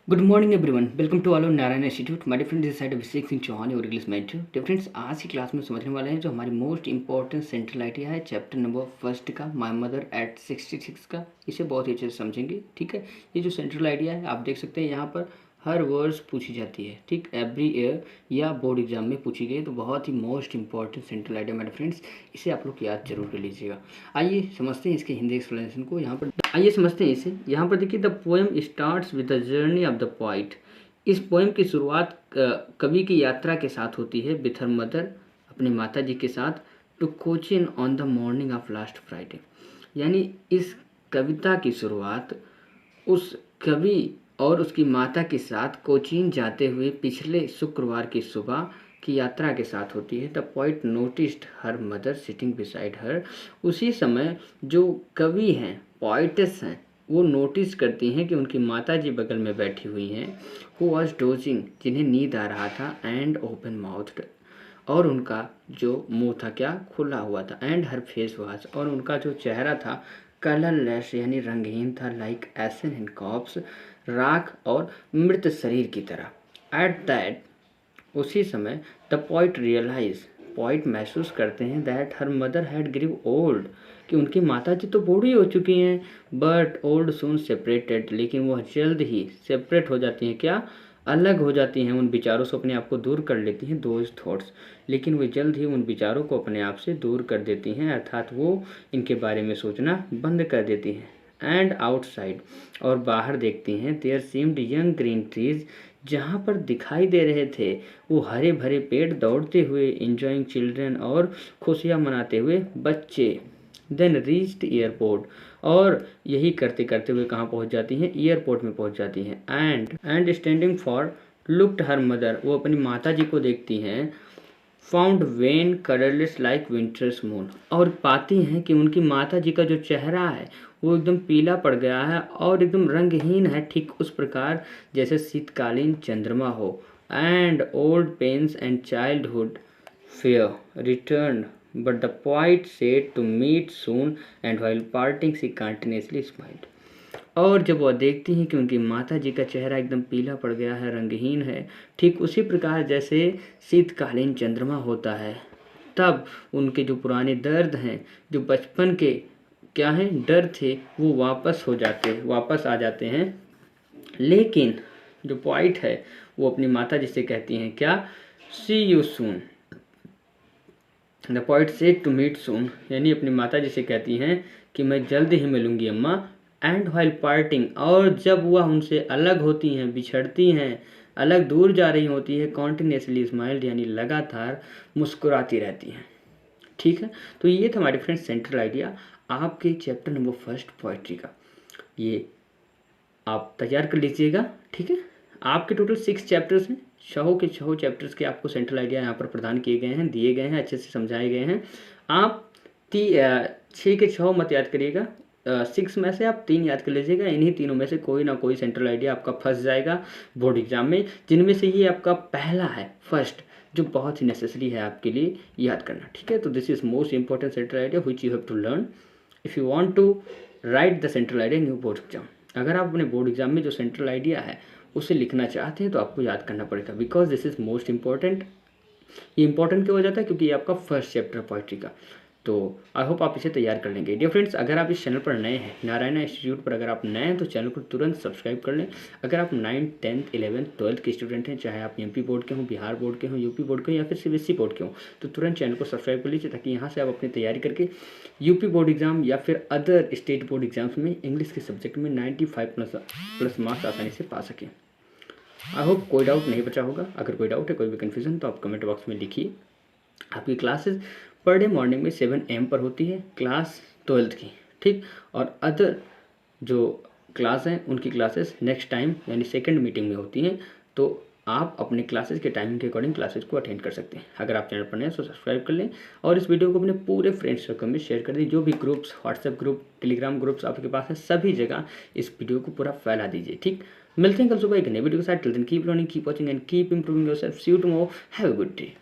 Good morning everyone, welcome to all of Narayan institute. My dear friends, this side Abhishek Singh Chauhan और English mentor. Dear friends, आज की class में समझने वाले हैं जो हमारी मोस्ट इंपॉर्टेंट सेंट्रल आइडिया है चैप्टर नंबर फर्स्ट का, माय मदर एट 66 का। इसे बहुत ही अच्छे से समझेंगे। ठीक है, ये जो सेंट्रल आइडिया है आप देख सकते हैं यहाँ पर हर वर्ड्स पूछी जाती है। ठीक, एवरी ईयर या बोर्ड एग्जाम में पूछी गई, तो बहुत ही मोस्ट इंपॉर्टेंट सेंट्रल आइडिया मेरे फ्रेंड्स, इसे आप लोग याद जरूर कर लीजिएगा। आइए समझते हैं इसके हिंदी एक्सप्लेनेशन को। यहाँ पर आइए समझते हैं इसे। यहाँ पर देखिए, the poem starts with the journey of the poet. इस पोएम की शुरुआत कवि की यात्रा के साथ होती है, विथ हर मदर, अपने माता जी के साथ, to Cochin on the morning of last Friday. यानी इस कविता की शुरुआत उस कवि और उसकी माता के साथ कोचीन जाते हुए पिछले शुक्रवार की सुबह की यात्रा के साथ होती है। The poet noticed her mother sitting beside her. उसी समय जो कवि हैं, पोइटेस हैं, वो नोटिस करती हैं कि उनकी माता जी बगल में बैठी हुई हैं। हु वॉज डोजिंग, जिन्हें नींद आ रहा था, एंड ओपन माउथड, और उनका जो मुंह था क्या, खुला हुआ था, एंड हर फेस वॉज, और उनका जो चेहरा था कलरलेस यानी रंगहीन था, लाइक एसन इन कॉप्स, राख और मृत शरीर की तरह। एट दैट, उसी समय, द पॉइट रियलाइज, पॉइट महसूस करते हैं, दैट हर मदर हैड ग्रीव ओल्ड, कि उनकी माता जी तो बूढ़ी हो चुकी हैं। बट ओल्ड सून सेपरेटेड, लेकिन वह जल्द ही सेपरेट हो जाती हैं, क्या, अलग हो जाती हैं, उन विचारों से अपने आप को दूर कर लेती हैं, दोज थॉट्स, लेकिन वे जल्द ही उन विचारों को अपने आप से दूर कर देती हैं, अर्थात वो इनके बारे में सोचना बंद कर देती हैं। एंड आउटसाइड, और बाहर देखती हैं, there seemed young green trees, जहाँ पर दिखाई दे रहे थे वो हरे भरे पेड़, दौड़ते हुए, इंजॉइंग चिल्ड्रन, और खुशियाँ मनाते हुए बच्चे। देन रीच्ड एयरपोर्ट, और यही करते करते हुए कहाँ पहुँच जाती हैं, एयरपोर्ट में पहुँच जाती हैं। And standing for looked her mother, वो अपनी माता जी को देखती हैं। Found when colourless like winters moon, और पाती हैं कि उनकी माता जी का जो चेहरा है वो एकदम पीला पड़ गया है और एकदम रंगहीन है, ठीक उस प्रकार जैसे शीतकालीन चंद्रमा हो। And old pains and childhood fear returned, but the poet said to meet soon, and while parting she continuously smiled. और जब वह देखती हैं कि उनकी माता जी का चेहरा एकदम पीला पड़ गया है, रंगहीन है, ठीक उसी प्रकार जैसे शीतकालीन चंद्रमा होता है, तब उनके जो पुराने दर्द हैं, जो बचपन के क्या हैं डर थे, वो वापस आ जाते हैं। लेकिन जो पॉइंट है वो अपनी माता जी से कहती हैं क्या, see you soon. The poet said to meet soon, यानी अपनी माता जी से कहती हैं कि मैं जल्द ही मिलूंगी अम्मा। एंड व्हाइल पार्टिंग, और जब वह उनसे अलग होती हैं, बिछड़ती हैं, अलग दूर जा रही होती है, कॉन्टिन्यूसली स्माइल्ड, यानी लगातार मुस्कुराती रहती हैं। ठीक है, तो ये था हमारे फ्रेंड्स सेंट्रल आइडिया आपके चैप्टर नंबर फर्स्ट पोइट्री का। ये आप तैयार कर लीजिएगा। ठीक है, आपके टोटल 6 चैप्टर्स हैं, 6 के 6 चैप्टर्स के आपको सेंट्रल आइडिया यहाँ पर प्रदान किए गए हैं, दिए गए हैं, अच्छे से समझाए गए हैं। आप 6 के 6 मत याद करिएगा, 6 में से आप 3 याद कर लीजिएगा। इन्हीं तीनों में से कोई ना कोई सेंट्रल आइडिया आपका फंस जाएगा बोर्ड एग्जाम में, जिनमें से ये आपका पहला है, फर्स्ट, जो बहुत ही नेसेसरी है आपके लिए याद करना। ठीक है, तो this is most important central idea which you have to learn if you want to write the central idea in your board exam. अगर आप अपने बोर्ड एग्जाम में जो सेंट्रल आइडिया है उसे लिखना चाहते हैं तो आपको याद करना पड़ेगा, because this is most important. ये इंपॉर्टेंट क्यों हो जाता है, क्योंकि ये आपका फर्स्ट चैप्टर पोइट्री का। तो आई होप आप इसे तैयार कर लेंगे। डियर फ्रेंड्स, अगर आप इस चैनल पर नए हैं, नारायण इंस्टीट्यूट पर अगर आप नए हैं तो चैनल को तुरंत सब्सक्राइब कर लें। अगर आप 9th 10th 11th 12th के स्टूडेंट हैं, चाहे आप एमपी बोर्ड के हों, बिहार बोर्ड के हों, यूपी बोर्ड के हों या फिर सीबीएसई बोर्ड के हों, तो तुरंत चैनल को सब्सक्राइब कर लीजिए, ताकि यहाँ से आप अपनी तैयारी करके यूपी बोर्ड एग्जाम या फिर अदर स्टेट बोर्ड एग्जाम्स में इंग्लिश के सब्जेक्ट में 95+ मार्क्स आसानी से पा सकें। आई होप कोई डाउट नहीं बचा होगा। अगर कोई डाउट है, कोई भी कन्फ्यूजन, तो आप कमेंट बॉक्स में लिखिए। आपकी क्लासेस पर डे मॉर्निंग में 7 AM पर होती है, क्लास 12th की। ठीक, और अदर जो क्लास हैं उनकी क्लासेस नेक्स्ट टाइम यानी सेकंड मीटिंग में होती हैं, तो आप अपने क्लासेस के टाइमिंग के अकॉर्डिंग क्लासेस को अटेंड कर सकते हैं। अगर आप चैनल पर नए हैं तो सब्सक्राइब कर लें और इस वीडियो को अपने पूरे फ्रेंड्स सर्कल में शेयर कर दें। जो भी groups, WhatsApp group, Telegram groups आपके पास है, सभी जगह इस वीडियो को पूरा फैला दीजिए। ठीक, मिलते हैं कल सुबह एक नई वीडियो के साथ। Till then keep learning, keep watching and keep improving yourself. See you tomorrow, have a good day.